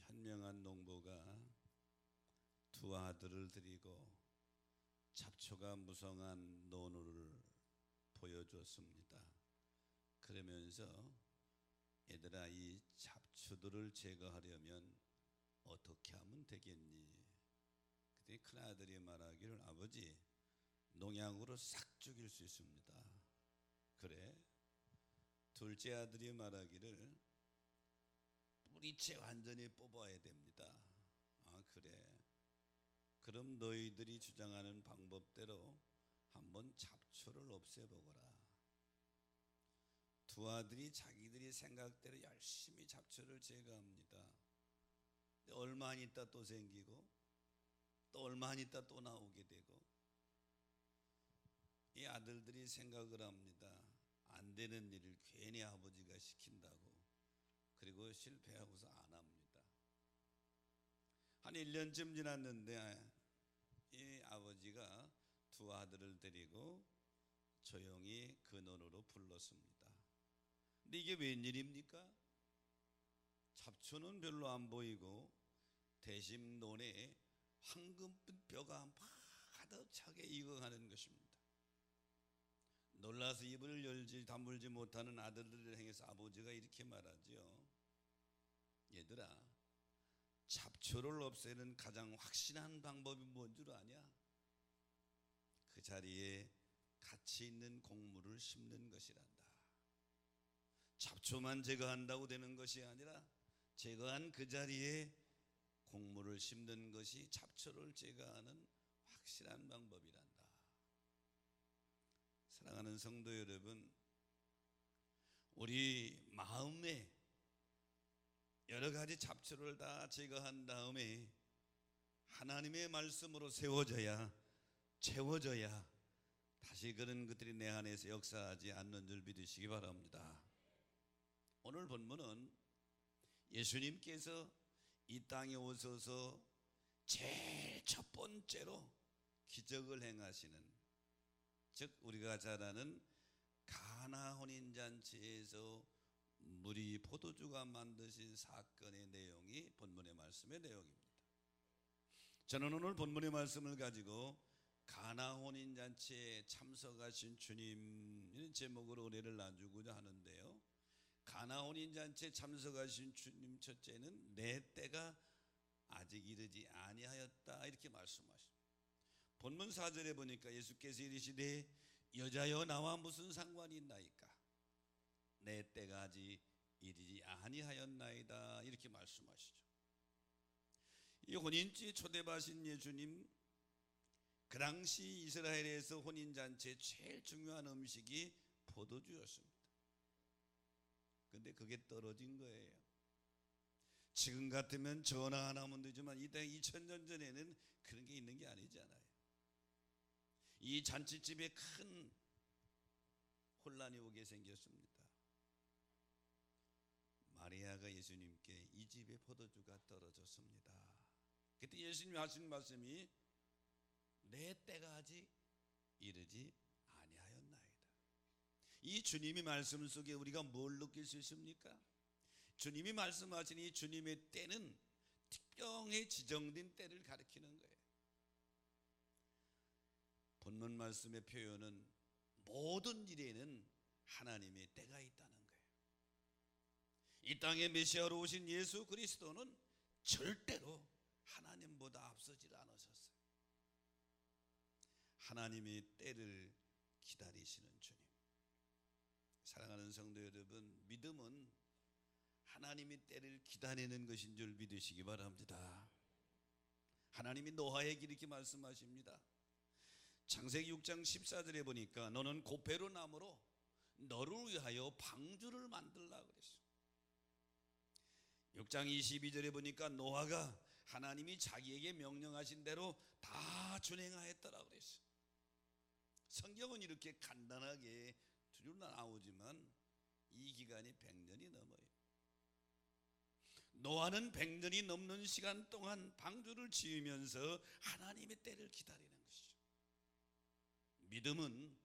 현명한 농부가 두 아들을 데리고 잡초가 무성한 논을 보여줬습니다. 그러면서 얘들아, 이 잡초들을 제거하려면 어떻게 하면 되겠니? 그때 큰아들이 말하기를, 아버지, 농약으로 싹 죽일 수 있습니다. 그래? 둘째 아들이 말하기를, 뿌리채 완전히 뽑아야 됩니다. 아, 그래? 그럼 너희들이 주장하는 방법대로 한번 잡초를 없애보거라. 두 아들이 자기들이 생각대로 열심히 잡초를 제거합니다. 얼마 안 있다 또 생기고 또 얼마 안 있다 또 나오게 되고, 이 아들들이 생각을 합니다. 안 되는 일을 괜히 아버지가 시킨다고. 그리고 실패하고서 안 합니다. 한 1년쯤 지났는데 이 아버지가 두 아들을 데리고 조용히 근원으로 불렀습니다. 근데 이게 웬일입니까? 잡초는 별로 안 보이고 대신 논에 황금빛 벼가 가득 차게 익어가는 것입니다. 놀라서 입을 다물지 못하는 아들들을 향해서 아버지가 이렇게 말하지요. 얘들아, 잡초를 없애는 가장 확실한 방법이 뭔 줄 아냐? 그 자리에 가치 있는 곡물을 심는 것이란다. 잡초만 제거한다고 되는 것이 아니라 제거한 그 자리에 곡물을 심는 것이 잡초를 제거하는 확실한 방법이란다. 사랑하는 성도 여러분, 우리 마음에 여러 가지 잡초를 다 제거한 다음에 하나님의 말씀으로 세워져야, 채워져야 다시 그런 것들이 내 안에서 역사하지 않는 줄 믿으시기 바랍니다. 오늘 본문은 예수님께서 이 땅에 오셔서 제일 첫 번째로 기적을 행하시는, 즉 우리가 잘 아는 가나 혼인잔치에서 물이 포도주가 만드신 사건의 내용이 본문의 말씀의 내용입니다. 저는 오늘 본문의 말씀을 가지고 가나 혼인잔치에 참석하신 주님, 이런 제목으로 은혜를 나누고자 하는데요, 가나 혼인잔치에 참석하신 주님 첫째는 내 때가 아직 이르지 아니하였다, 이렇게 말씀하십니다. 본문 4절에 보니까 예수께서 이르시되 여자여 나와 무슨 상관이 있나이까? 내 때가 아직 이르지 아니하였나이다, 이렇게 말씀하시죠. 이 혼인주에 초대받으신 예수님, 그 당시 이스라엘에서 혼인잔치의 제일 중요한 음식이 포도주였습니다. 근데 그게 떨어진 거예요. 지금 같으면 전화 하나 하면 되지만 이 땅 2000년 전에는 그런 게 있는 게 아니잖아요. 이 잔치집에 큰 혼란이 오게 생겼습니다. 마리아가 예수님께 이 집에 포도주가 떨어졌습니다. 그때 예수님이 하신 말씀이 내 때가 아직 이르지 아니하였나이다. 이 주님이 말씀 속에 우리가 뭘 느낄 수 있습니까? 주님이 말씀하신 이 주님의 때는 특별히 지정된 때를 가리키는 거예요. 본문 말씀의 표현은 모든 일에는 하나님의 때가 있다는 거예요. 이 땅에 메시아로 오신 예수 그리스도는 절대로 하나님보다 앞서질 않으셨어요. 하나님의 때를 기다리시는 주님. 사랑하는 성도 여러분, 믿음은 하나님의 때를 기다리는 것인 줄 믿으시기 바랍니다. 하나님이 노아에게 이렇게 말씀하십니다. 창세기 6장 14절에 보니까 너는 고페로 나무로 너를 위하여 방주를 만들라 그랬어. 6장 22절에 보니까 노아가 하나님이 자기에게 명령하신 대로 다 준행하였더라 그랬어. 성경은 이렇게 간단하게 줄로 나오지만 이 기간이 100년이 넘어요. 노아는 100년이 넘는 시간 동안 방주를 지으면서 하나님의 때를 기다리는 것이죠. 믿음은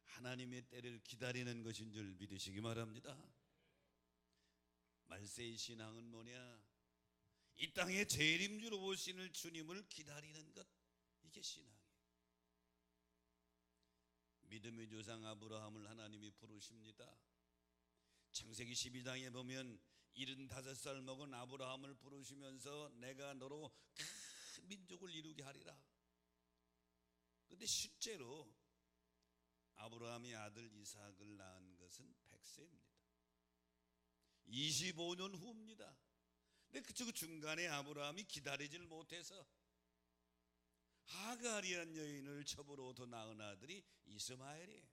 하나님의 때를 기다리는 것인 줄 믿으시기 바랍니다. 말세의 신앙은 뭐냐? 이 땅에 재림주로 오시는 주님을 기다리는 것, 이게 신앙이에요. 믿음의 조상 아브라함을 하나님이 부르십니다. 창세기 12장에 보면 75살 먹은 아브라함을 부르시면서 내가 너로 큰 민족을 이루게 하리라. 그런데 실제로 아브라함이 아들 이삭을 낳은 것은 100세입니다. 25년 후입니다. 근데 그 중간에 아브라함이 기다리질 못해서 하갈이라는 여인을 첩으로 더 낳은 아들이 이스마엘이에요.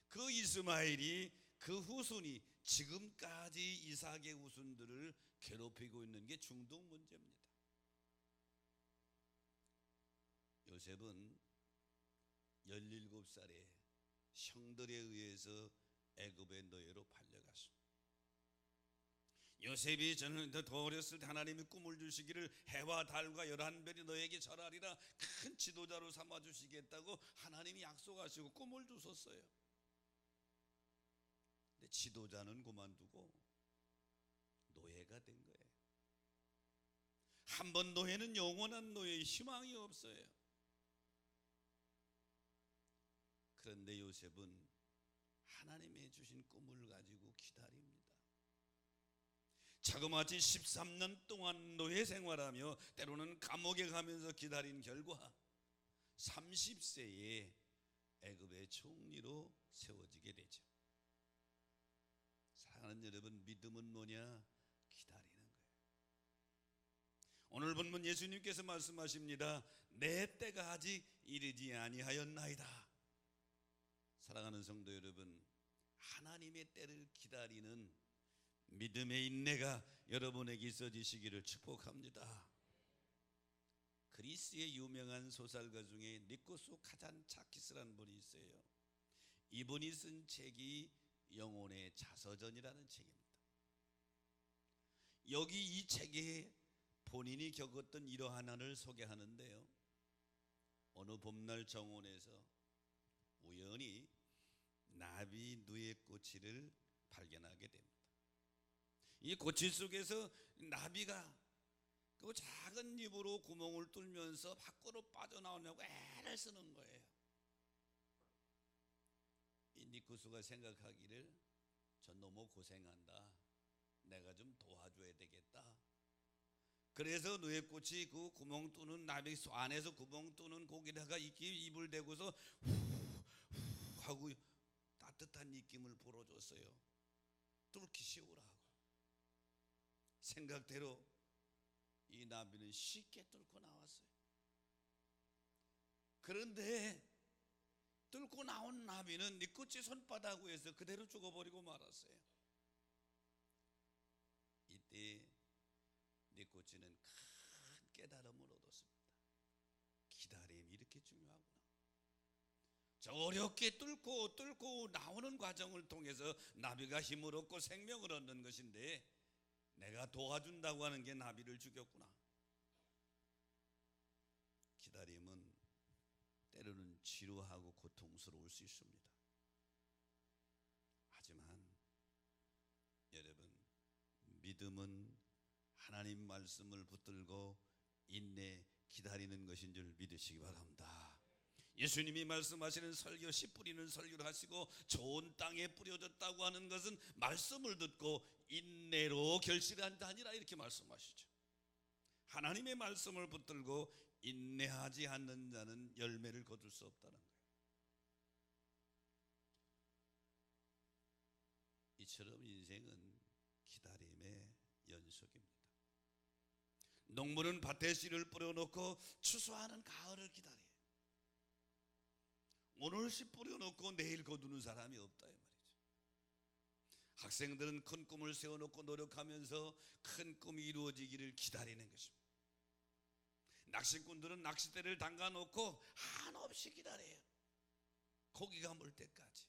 그 이스마엘이 그 후손이 지금까지 이삭의 후손들을 괴롭히고 있는 게 중동 문제입니다. 요셉은 17살에 형들에 의해서 애굽의 노예로 팔려갔습니다. 요셉이 저는 더 어렸을 때 하나님이 꿈을 주시기를 해와 달과 11별이 너에게 절하리라, 큰 지도자로 삼아주시겠다고 하나님이 약속하시고 꿈을 주셨어요. 근데 지도자는 그만두고 노예가 된 거예요. 한 번 노예는 영원한 노예의 희망이 없어요. 그런데 요셉은 하나님의 주신 꿈을 가지고 기다립니다. 자그마치 13년 동안 노예 생활하며 때로는 감옥에 가면서 기다린 결과 30세에 애굽의 총리로 세워지게 되죠. 사랑하는 여러분, 믿음은 뭐냐? 기다리는 거예요. 오늘 본문 예수님께서 말씀하십니다. 내 때가 아직 이르지 아니하였나이다. 사랑하는 성도 여러분, 하나님의 때를 기다리는 믿음의 인내가 여러분에게 있어지시기를 축복합니다. 그리스의 유명한 소설가 중에 니코스 카잔차키스라는 분이 있어요. 이분이 쓴 책이 영혼의 자서전이라는 책입니다. 여기 이 책에 본인이 겪었던 이러한 한을 소개하는데요, 어느 봄날 정원에서 우연히 나비 누에꼬치를 발견하게 됩니다. 이 꼬치 속에서 나비가 그 작은 입으로 구멍을 뚫면서 밖으로 빠져나오려고 애를 쓰는 거예요. 이 니코스가 생각하기를 저 너무 고생한다, 내가 좀 도와줘야 되겠다. 그래서 누에꽃이 그 구멍 뚫는 나비 안에서 구멍 뚫는 고기다가 입을 대고서 후 하고 따뜻한 입김을 불어줬어요. 뚫기 쉬우라고. 생각대로 이 나비는 쉽게 뚫고 나왔어요. 그런데 뚫고 나온 나비는 니꼬치 손바닥 위에서 그대로 죽어버리고 말았어요. 이때 니꼬치는 큰 깨달음을 얻었습니다. 기다림이 이렇게 중요하구나. 저 어렵게 뚫고 나오는 과정을 통해서 나비가 힘을 얻고 생명을 얻는 것인데 내가 도와준다고 하는 게 나비를 죽였구나. 기다림은 때로는 지루하고 고통스러울 수 있습니다. 하지만 여러분, 믿음은 하나님 말씀을 붙들고 인내 기다리는 것인 줄 믿으시기 바랍니다. 예수님이 말씀하시는 설교, 씨 뿌리는 설교를 하시고 좋은 땅에 뿌려졌다고 하는 것은 말씀을 듣고 인내로 결실한 자니라, 이렇게 말씀하시죠. 하나님의 말씀을 붙들고 인내하지 않는 자는 열매를 거둘 수 없다는 거예요. 이처럼 인생은 기다림의 연속입니다. 농부는 밭에 씨를 뿌려놓고 추수하는 가을을 기다려요. 오늘 씨 뿌려놓고 내일 거두는 사람이 없다 이 말이죠. 학생들은 큰 꿈을 세워놓고 노력하면서 큰 꿈이 이루어지기를 기다리는 것입니다. 낚시꾼들은 낚싯대를 담가놓고 한없이 기다려요. 고기가 물 때까지.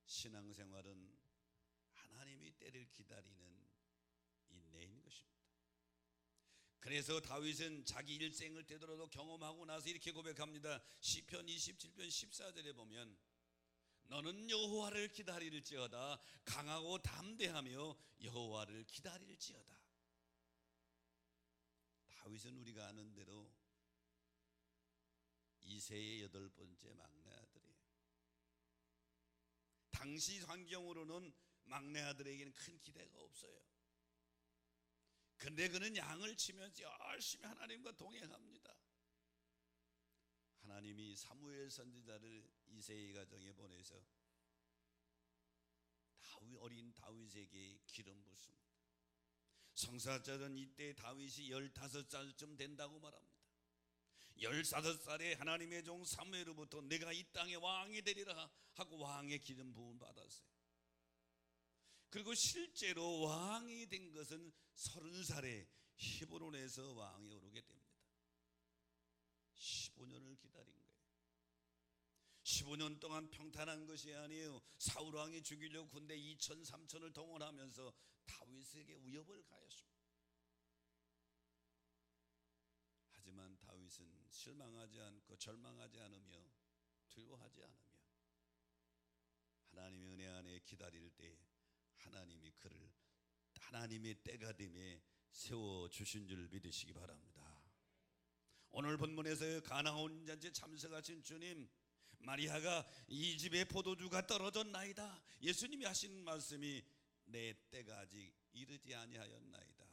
신앙생활은 하나님의 때를 기다리는 인내인 것입니다. 그래서 다윗은 자기 일생을 되돌아도 경험하고 나서 이렇게 고백합니다. 시편 27편 14절에 보면 너는 여호와를 기다릴지어다, 강하고 담대하며 여호와를 기다릴지어다. 다윗은 우리가 아는 대로 이세의 8번째 막내 아들이에요. 당시 환경으로는 막내 아들에게는 큰 기대가 없어요. 근데 그는 양을 치면서 열심히 하나님과 동행합니다. 하나님이 사무엘 선지자를 이세의 가정에 보내서 어린 다윗에게 기름 붓습니다. 성사절은 이때 다윗이 15살쯤 된다고 말합니다. 15살에 하나님의 종 사무엘로부터 내가 이 땅의 왕이 되리라 하고 왕의 기름 부음 받았어요. 그리고 실제로 왕이 된 것은 30살에 히브론에서 왕에 오르게 됩니다. 15년을 기다린 거예요. 15년 동안 평탄한 것이 아니에요. 사울 왕이 죽이려고 군대 2천 3천을 동원하면서 다윗에게 위협을 가했습니다. 하지만 다윗은 실망하지 않고 절망하지 않으며 두려워하지 않으며 하나님의 은혜 안에 기다릴 때 하나님이 그를 하나님의 때가 됨에 세워주신 줄 믿으시기 바랍니다. 오늘 본문에서 가나온 잔치에 참석하신 주님, 마리아가 이 집에 포도주가 떨어졌나이다. 예수님이 하신 말씀이 내 때가 아직 이르지 아니하였나이다.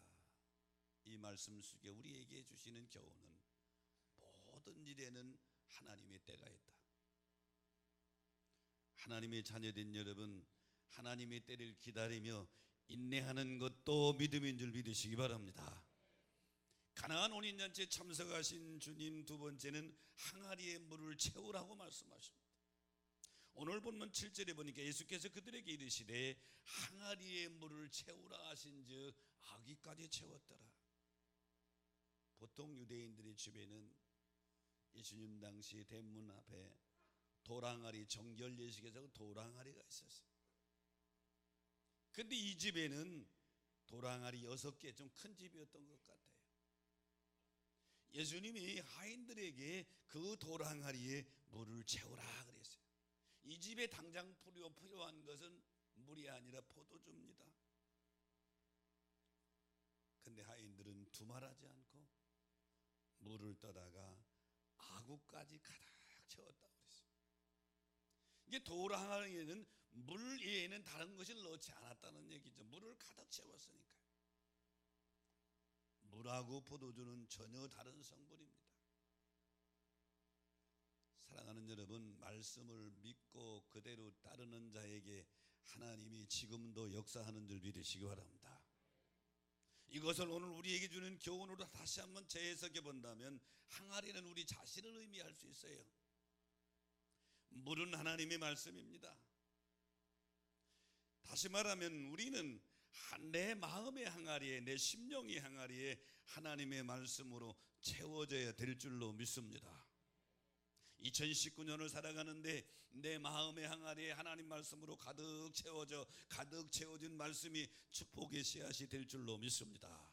이 말씀 속에 우리에게 주시는 교훈은 모든 일에는 하나님의 때가 있다. 하나님의 자녀된 여러분, 하나님의 때를 기다리며 인내하는 것도 믿음인 줄 믿으시기 바랍니다. 가나안 혼인잔치에 참석하신 주님, 두 번째는 항아리의 물을 채우라고 말씀하십니다. 오늘 본문 7절에 보니까 예수께서 그들에게 이르시되 항아리의 물을 채우라 하신즉 아기까지 채웠더라. 보통 유대인들의 집에는 예수님 당시 대문 앞에 돌항아리, 정결 예식에서 돌항아리가 있었어요. 근데 이 집에는 돌항아리 6개, 좀 큰 집이었던 것 같아요. 예수님이 하인들에게 그 돌항아리에 물을 채우라 그랬어요. 이 집에 당장 필요한 것은 물이 아니라 포도주입니다. 근데 하인들은 두말하지 않고 물을 떠다가 아구까지 가득 채웠다고 그랬어요. 이게 돌항아리에는 물 외에는 다른 것을 넣지 않았다는 얘기죠. 물을 가득 채웠으니까요. 물하고 포도주는 전혀 다른 성분입니다. 사랑하는 여러분, 말씀을 믿고 그대로 따르는 자에게 하나님이 지금도 역사하는 줄 믿으시기 바랍니다. 이것을 오늘 우리에게 주는 교훈으로 다시 한번 재해석해 본다면 항아리는 우리 자신을 의미할 수 있어요. 물은 하나님의 말씀입니다. 다시 말하면 우리는 내 마음의 항아리에, 내 심령의 항아리에 하나님의 말씀으로 채워져야 될 줄로 믿습니다. 2019년을 살아가는데 내 마음의 항아리에 하나님 말씀으로 가득 채워진 말씀이 축복의 씨앗이 될 줄로 믿습니다.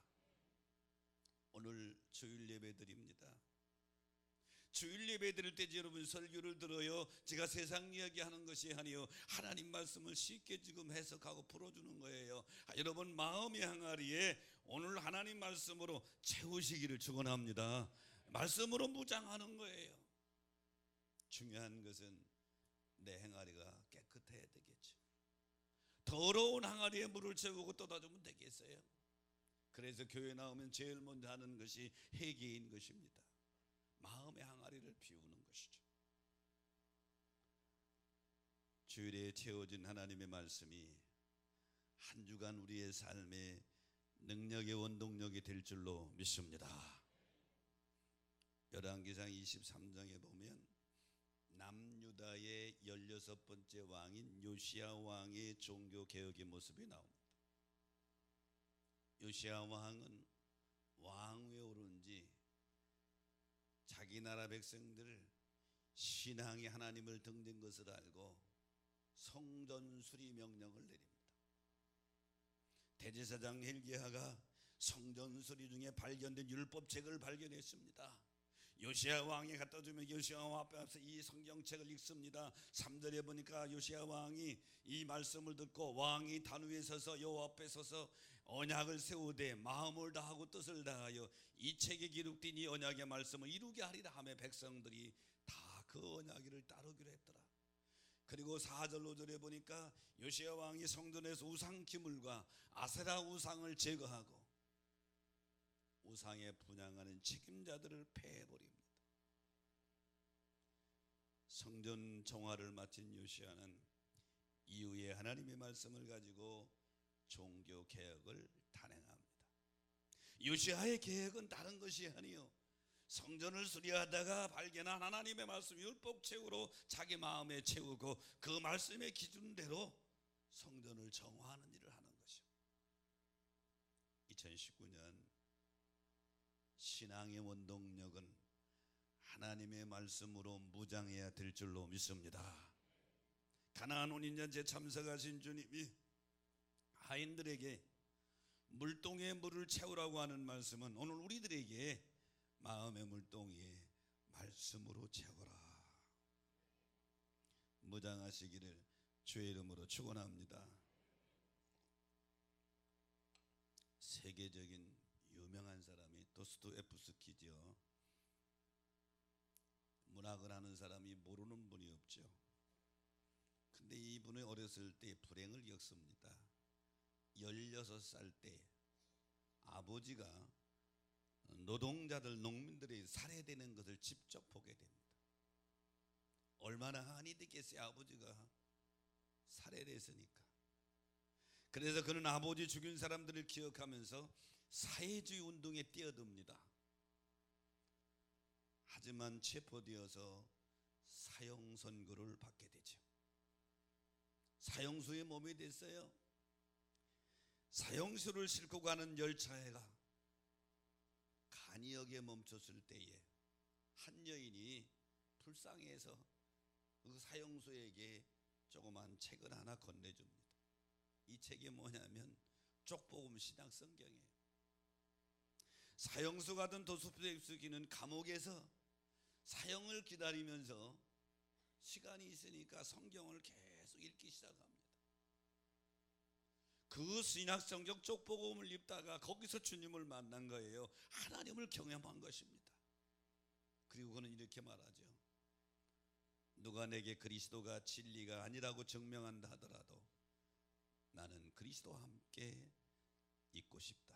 오늘 주일 예배 드립니다. 주일 예배 드릴 때 여러분 설교를 들어요. 제가 세상 이야기 하는 것이 아니요, 하나님 말씀을 쉽게 지금 해석하고 풀어주는 거예요. 여러분 마음의 항아리에 오늘 하나님 말씀으로 채우시기를 축원합니다. 말씀으로 무장하는 거예요. 중요한 것은 내 항아리가 깨끗해야 되겠죠. 더러운 항아리에 물을 채우고 떠다주면 되겠어요? 그래서 교회 나오면 제일 먼저 하는 것이 회개인 것입니다. 마음의 항아리를 비우는 것이죠. 주일에 채워진 하나님의 말씀이 한 주간 우리의 삶의 능력의 원동력이 될 줄로 믿습니다. 열왕기상 23장에 보면 남유다의 16번째 왕인 요시야 왕의 종교 개혁의 모습이 나옵니다. 요시야 왕은 왕위에 오른 지 자기 나라 백성들 신앙이 하나님을 등진 것을 알고 성전 수리 명령을 내립니다. 대제사장 힐기야가 성전 수리 중에 발견된 율법책을 발견했습니다. 요시야 왕이 갖다 주면 요시야 왕 앞에서 이 성경책을 읽습니다. 3절에 보니까 요시야 왕이 이 말씀을 듣고 왕이 단 위에 서서 여호와 앞에 서서 언약을 세우되 마음을 다하고 뜻을 다하여 이 책에 기록된 이 언약의 말씀을 이루게 하리라 하며 백성들이 다 그 언약을 따르기로 했더라. 그리고 4절 5절에 보니까 요시야 왕이 성전에서 우상 기물과 아세라 우상을 제거하고 우상에 분향하는 책임자들을 폐해버립니다. 성전 정화를 마친 요시야는 이후에 하나님의 말씀을 가지고 종교 개혁을 단행합니다. 요시야의 개혁은 다른 것이 아니요, 성전을 수리하다가 발견한 하나님의 말씀 율법책으로 자기 마음에 채우고 그 말씀의 기준대로 성전을 정화하는 일을 하는 것이요. 2019년 신앙의 원동력은 하나님의 말씀으로 무장해야 될 줄로 믿습니다. 가나안 혼인잔치에 참석하신 주님이 하인들에게 물동에 물을 채우라고 하는 말씀은 오늘 우리들에게 마음의 물동이에 말씀으로 채워라. 무장하시기를 주의 이름으로 축원합니다. 세계적인 유명한 사람이 도스토옙스키죠. 문학을 하는 사람이 모르는 분이 없죠. 근데 이분이 어렸을 때 불행을 겪습니다. 16살 때 아버지가 노동자들, 농민들이 살해되는 것을 직접 보게 됩니다. 얼마나 한이 됐겠어요, 아버지가 살해됐으니까. 그래서 그는 아버지 죽인 사람들을 기억하면서 사회주의 운동에 뛰어듭니다. 하지만 체포되어서 사형 선고를 받게 되죠. 사형수의 몸이 됐어요. 사형수를 싣고 가는 열차가 간이역에 멈췄을 때에 한 여인이 불쌍해서 그 사형수에게 조그만 책을 하나 건네줍니다. 이 책이 뭐냐면 족복음 신약 성경이에요. 사형수가 된 도스토옙스키는 감옥에서 사형을 기다리면서 시간이 있으니까 성경을 계속 읽기 시작합니다. 그 신약성경 족복음을 읽다가 거기서 주님을 만난 거예요. 하나님을 경험한 것입니다. 그리고 그는 이렇게 말하죠. 누가 내게 그리스도가 진리가 아니라고 증명한다 하더라도 나는 그리스도와 함께 있고 싶다.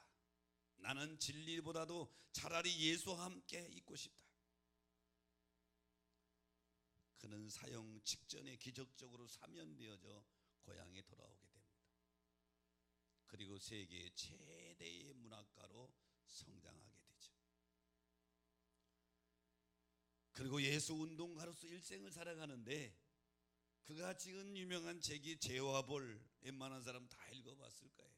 나는 진리보다도 차라리 예수와 함께 있고 싶다. 그는 사형 직전에 기적적으로 사면되어져 고향에 돌아오게 됩니다. 그리고 세계 최대의 문학가로 성장하게 되죠. 그리고 예수 운동가로서 일생을 살아가는데 그가 지은 유명한 책이 제와볼, 웬만한 사람 다 읽어봤을 거예요.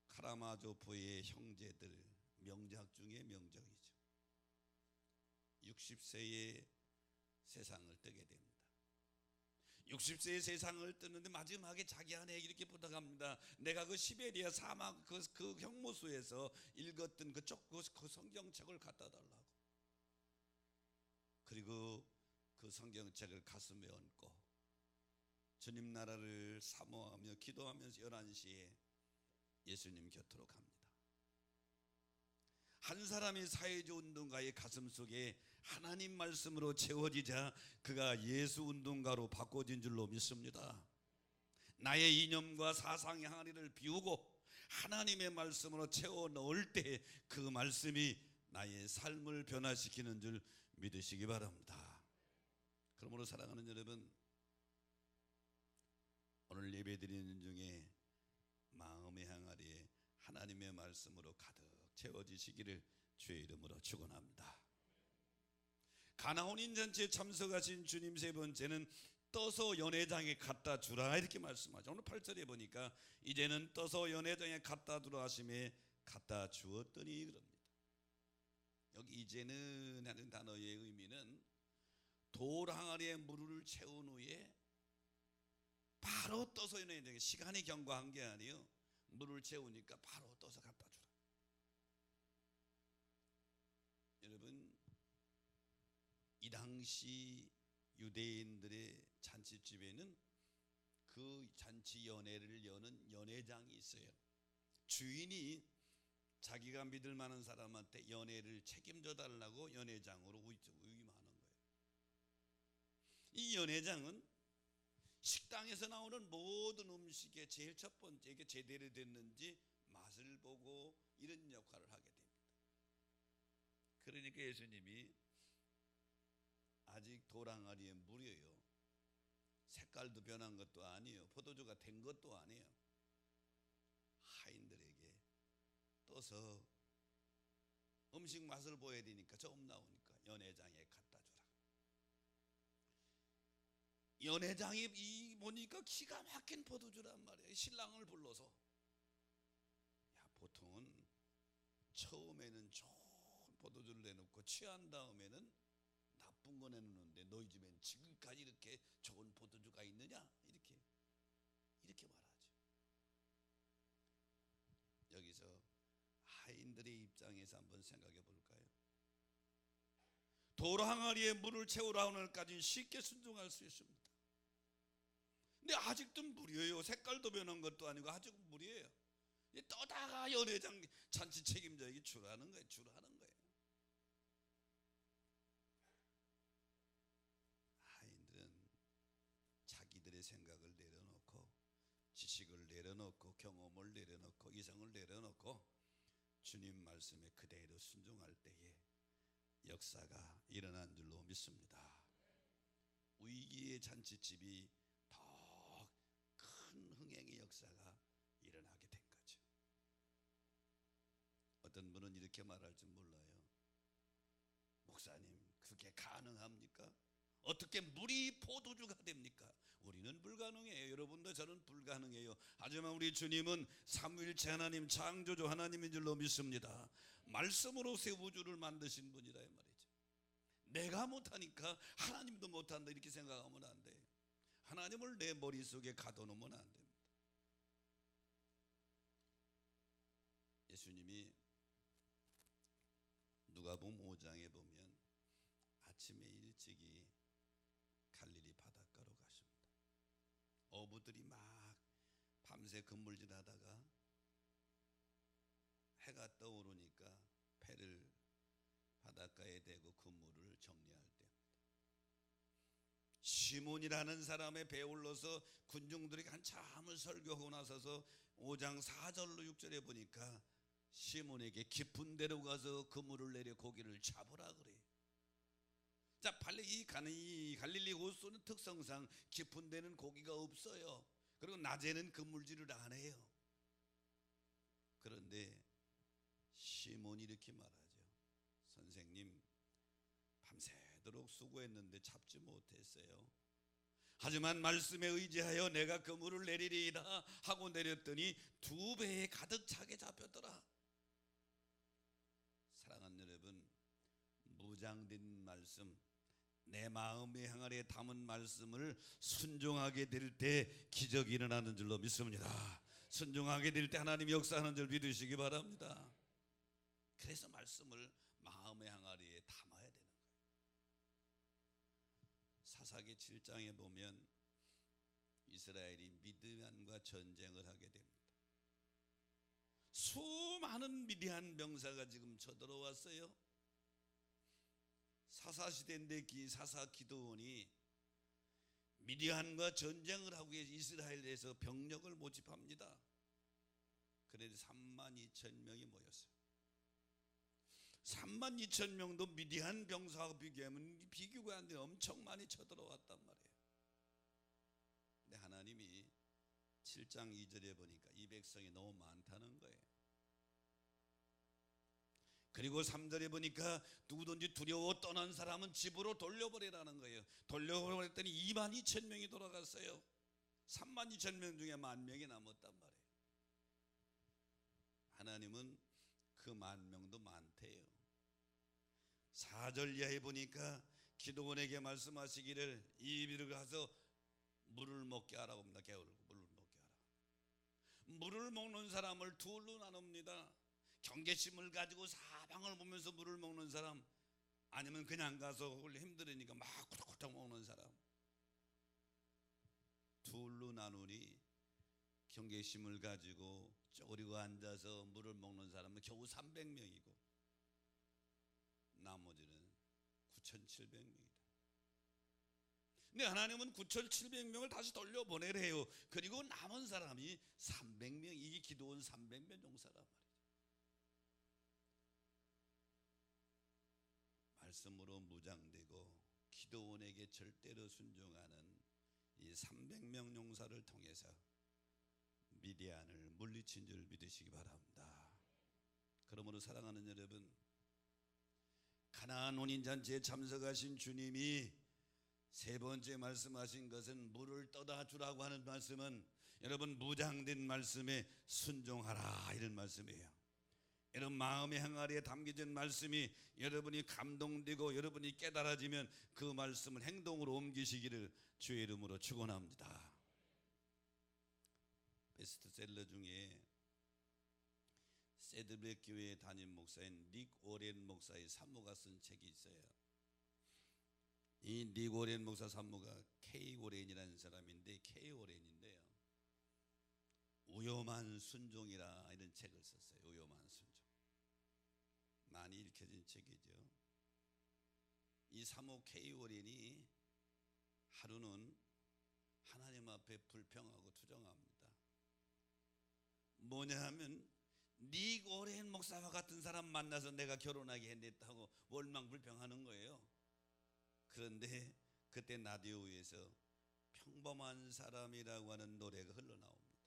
카라마조프의 형제들 명작 중에 명작이죠. 60세에 세상을 뜨게 됩니다. 60세에 세상을 뜨는데 마지막에 자기 아내에게 이렇게 부탁합니다. 내가 그 시베리아 사막 그 형무소에서 읽었던 그 성경책을 갖다 달라고. 그리고 그 성경책을 가슴에 얹고 주님 나라를 사모하며 기도하면서 11시에 예수님 곁으로 갑니다. 한 사람의 사회주의 운동가의 가슴 속에 하나님 말씀으로 채워지자 그가 예수 운동가로 바꿔진 줄로 믿습니다. 나의 이념과 사상의 항아리를 비우고 하나님의 말씀으로 채워 넣을 때 그 말씀이 나의 삶을 변화시키는 줄 믿으시기 바랍니다. 그러므로 사랑하는 여러분, 오늘 예배드리는 중에 마음의 항아리에 하나님의 말씀으로 가득 채워지시기를 주의 이름으로 축원합니다. 가나온 인잔치에 참석하신 주님 세 번째는 떠서 연회장에 갖다 주라 이렇게 말씀하죠. 오늘 8절에 보니까 이제는 떠서 연회장에 갖다 두라 하심에 갖다 주었더니 그럽니다. 여기 이제는 하는 단어의 의미는 돌 항아리에 물을 채운 후에 바로 떠서 연회장에, 시간이 경과한 게 아니에요. 물을 채우니까 바로 떠서 갖다 주라. 여러분, 이 당시 유대인들의 잔치집에는 그 잔치 연회를 여는 연회장이 있어요. 주인이 자기가 믿을 만한 사람한테 연회를 책임져 달라고 연회장으로 위임하는 거예요. 이 연회장은 식당에서 나오는 모든 음식에 제일 첫 번째 이게 제대로 됐는지 맛을 보고 이런 역할을 하게 됩니다. 그러니까 예수님이 아직 도랑아리에 물이에요. 색깔도 변한 것도 아니에요. 포도주가 된 것도 아니에요. 하인들에게 떠서 음식 맛을 보여야 되니까 조금 나오니까 연회장에 갖다 주라. 연회장이 보니까 기가 막힌 포도주란 말이에요. 신랑을 불러서, 야, 보통은 처음에는 좋은 포도주를 내놓고 취한 다음에는 나쁜 거 내놓는데 너희 집엔 지금까지 이렇게 좋은 포도주가 있느냐? 이렇게 말하죠. 여기서 하인들의 입장에서 한번 생각해 볼까요? 돌 항아리에 물을 채우라 오늘까지는 쉽게 순종할 수 있습니다. 근데 아직도 무리예요. 색깔도 변한 것도 아니고 아직 무리예요. 떠다가 연회장 잔치 책임자에게 주라는 거예요. 주라는 거예요. 하인들은 자기들의 생각을 내려놓고, 지식을 내려놓고, 경험을 내려놓고, 이성을 내려놓고 주님 말씀에 그대로 순종할 때에 역사가 일어난 줄로 믿습니다. 위기의 잔치집이 더 큰 흥행의 역사가 일어나게 된 거죠. 어떤 분은 이렇게 말할 줄 몰라요. 목사님, 그게 가능합니까? 어떻게 물이 포도주가 됩니까? 우리는 불가능해요. 여러분도 저는 불가능해요. 하지만 우리 주님은 삼위일체 하나님, 창조주 하나님인 줄로 믿습니다. 말씀으로 새 우주를 만드신 분이라 이 말이죠. 내가 못하니까 하나님도 못한다 이렇게 생각하면 안 돼요. 하나님을 내 머릿속에 가둬놓으면 안 됩니다. 예수님이 누가복음 5장에 보면 아침에 일찍이 갈릴리 바닷가로 가십니다. 어부들이 막 밤새 그물질 하다가 해가 떠오르니까 배를 바닷가에 대고 그물을 정리할 때입니다. 시몬이라는 사람의 배에 올라서 군중들에게 한참을 설교하고 나서서 5장 4절로 6절에 보니까 시몬에게 깊은 데로 가서 그물을 내려 고기를 잡으라 그래요. 자, 이 갈릴리 호수는 특성상 깊은 데는 고기가 없어요. 그리고 낮에는 그물질을 안 해요. 그런데 시몬이 이렇게 말하죠. 선생님, 밤새도록 수고했는데 잡지 못했어요. 하지만 말씀에 의지하여 내가 그물을 내리리이다 하고 내렸더니 2배에 가득 차게 잡혔더라. 사랑하는 여러분, 무장된 말씀, 내 마음의 항아리에 담은 말씀을 순종하게 될 때 기적이 일어나는 줄로 믿습니다. 순종하게 될 때 하나님이 역사하는 줄 믿으시기 바랍니다. 그래서 말씀을 마음의 항아리에 담아야 되는 거예요. 사사기 7장에 보면 이스라엘이 미드안과 전쟁을 하게 됩니다. 수많은 미디안 병사가 지금 쳐들어왔어요. 사사시대인데 사사 기드온이 미디안과 전쟁을 하기 위해서 이스라엘에서 병력을 모집합니다. 그래도 32,000명이 모였어요. 32,000명도 미디안 병사하고 비교하면 비교가 안 돼. 엄청 많이 쳐들어왔단 말이에요. 근데 하나님이 7장 2절에 보니까 이 백성이 너무 많다는 거예요. 그리고 3절에 보니까 누구든지 두려워 떠난 사람은 집으로 돌려버리라는 거예요. 돌려버렸더니 22,000명이 돌아갔어요. 32,000명 중에 10,000명이 남았단 말이에요. 하나님은 그 10,000명도 많대요. 4절 이하에 보니까 기드온에게 말씀하시기를 이리로 가서 물을 먹게 하라고 합니다. 개울을 물을 먹게 하라. 물을 먹는 사람을 둘로 나눕니다. 경계심을 가지고 사방을 보면서 물을 먹는 사람, 아니면 그냥 가서 힘들으니까 막 쿠덕쿠덕 먹는 사람. 둘로 나누니 경계심을 가지고 쪼그리고 앉아서 물을 먹는 사람은 겨우 300명이고 나머지는 9,700명이다. 근데 하나님은 9,700명을 다시 돌려보내래요. 그리고 남은 사람이 300명, 이게 기도원 300명 용사란 말이죠. 말씀으로 무장되고 기도원에게 절대로 순종하는 이 300명 용사를 통해서 미디안을 물리친 줄 믿으시기 바랍니다. 그러므로 사랑하는 여러분, 가나안 혼인잔치에 참석하신 주님이 세 번째 말씀하신 것은 물을 떠다 주라고 하는 말씀은 여러분 무장된 말씀에 순종하라 이런 말씀이에요. 여러분 마음의 항아리에 담겨진 말씀이 여러분이 감동되고 여러분이 깨달아지면 그 말씀을 행동으로 옮기시기를 주의 이름으로 축원합니다. 베스트셀러 중에 세드백 교회 담임 목사인 닉 오렌 목사의 산모가 쓴 책이 있어요. 이 닉 오렌 목사 산모가 K 오렌이라는 사람인데 K 오렌인데요, 위험한 순종이라 이런 책을 썼어요. 위험한 순종, 많이 읽혀진 책이죠. 이 사모 K 오렌이 하루는 하나님 앞에 불평하고 투정합니다. 뭐냐 하면 닉 오렌 목사와 같은 사람 만나서 내가 결혼하게 했다고 원망불평하는 거예요. 그런데 그때 라디오에서 평범한 사람이라고 하는 노래가 흘러나옵니다.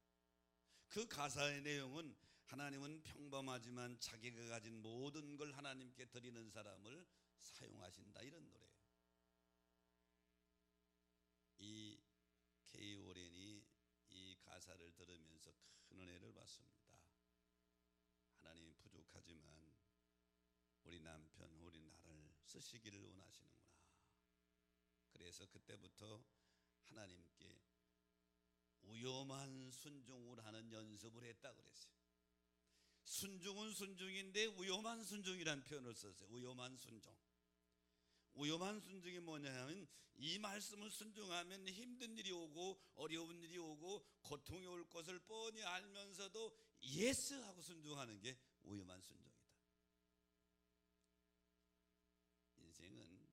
그 가사의 내용은 하나님은 평범하지만 자기가 가진 모든 걸 하나님께 드리는 사람을 사용하신다 이런 노래예요. 이 K 오렌이 이 가사를 들으면서 큰 은혜를 받습니다. 하나님이 부족하지만 우리 남편, 우리 나를 쓰시기를 원하시는구나. 그래서 그때부터 하나님께 위험한 순종을 하는 연습을 했다 그랬어요. 순종은 순종인데 위험한 순종이라는 표현을 썼어요. 위험한 순종. 위험한 순종이 뭐냐 하면 이 말씀을 순종하면 힘든 일이 오고 어려운 일이 오고 고통이 올 것을 뻔히 알면서도 예스 하고 순종하는 게 위험한 순종이다. 인생은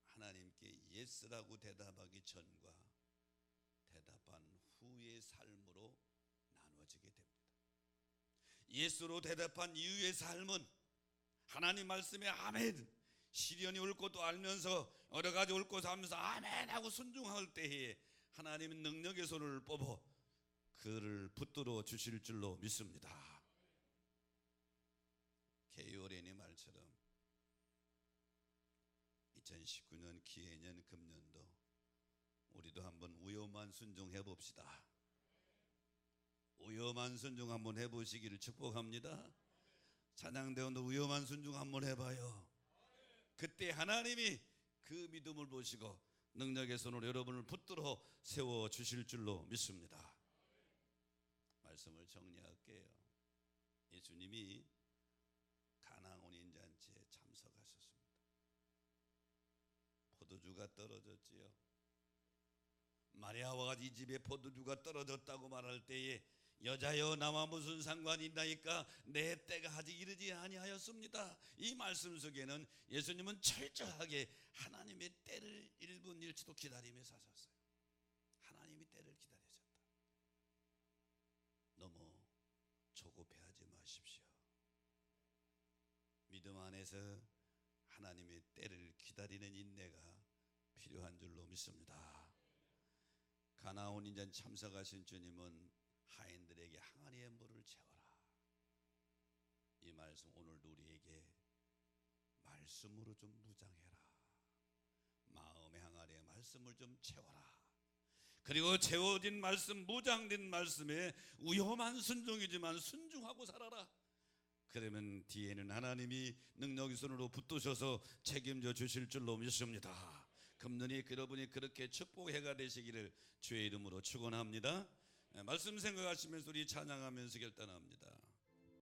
하나님께 예스라고 대답하기 전과 대답한 후의 삶으로 나눠지게 됩니다. 예스로 대답한 이후의 삶은 하나님 말씀에 아멘, 시련이 올 것도 알면서 여러 가지 올 것을 알면서 아멘 하고 순종할 때에 하나님은 능력의 손을 뽑아 그를 붙들어 주실 줄로 믿습니다. 게이오렌의 말처럼 2019년 기해년 금년도 우리도 한번 위험한 순종 해봅시다. 위험한 순종 한번 해보시기를 축복합니다. 찬양대원도 위험한 순종 한번 해봐요. 그때 하나님이 그 믿음을 보시고 능력의 손으로 여러분을 붙들어 세워주실 줄로 믿습니다. 말씀을 정리할게요. 예수님이 가나안 혼인잔치에 참석하셨습니다. 포도주가 떨어졌지요. 마리아와 이 집에 포도주가 떨어졌다고 말할 때에 여자여 나와 무슨 상관이 있나이까 내 때가 아직 이르지 아니하였습니다. 이 말씀 속에는 예수님은 철저하게 하나님의 때를 1분 1초도 기다리며 사셨어요. 하나님이 때를 기다리셨다. 너무 조급해하지 마십시오. 믿음 안에서 하나님의 때를 기다리는 인내가 필요한 줄로 믿습니다. 가나안 혼인잔 참석하신 주님은 하인들에게 항아리에 물을 채워라. 이 말씀 오늘도 우리에게 말씀으로 좀 무장해라. 마음의 항아리에 말씀을 좀 채워라. 그리고 채워진 말씀, 무장된 말씀에 위험한 순종이지만 순종하고 살아라. 그러면 뒤에는 하나님이 능력의 손으로 붙드셔서 책임져 주실 줄로 믿습니다. 금년이 여러분이 그렇게 축복해가 되시기를 주의 이름으로 축원합니다. 말씀 생각하시면서 우리 찬양하면서 결단합니다.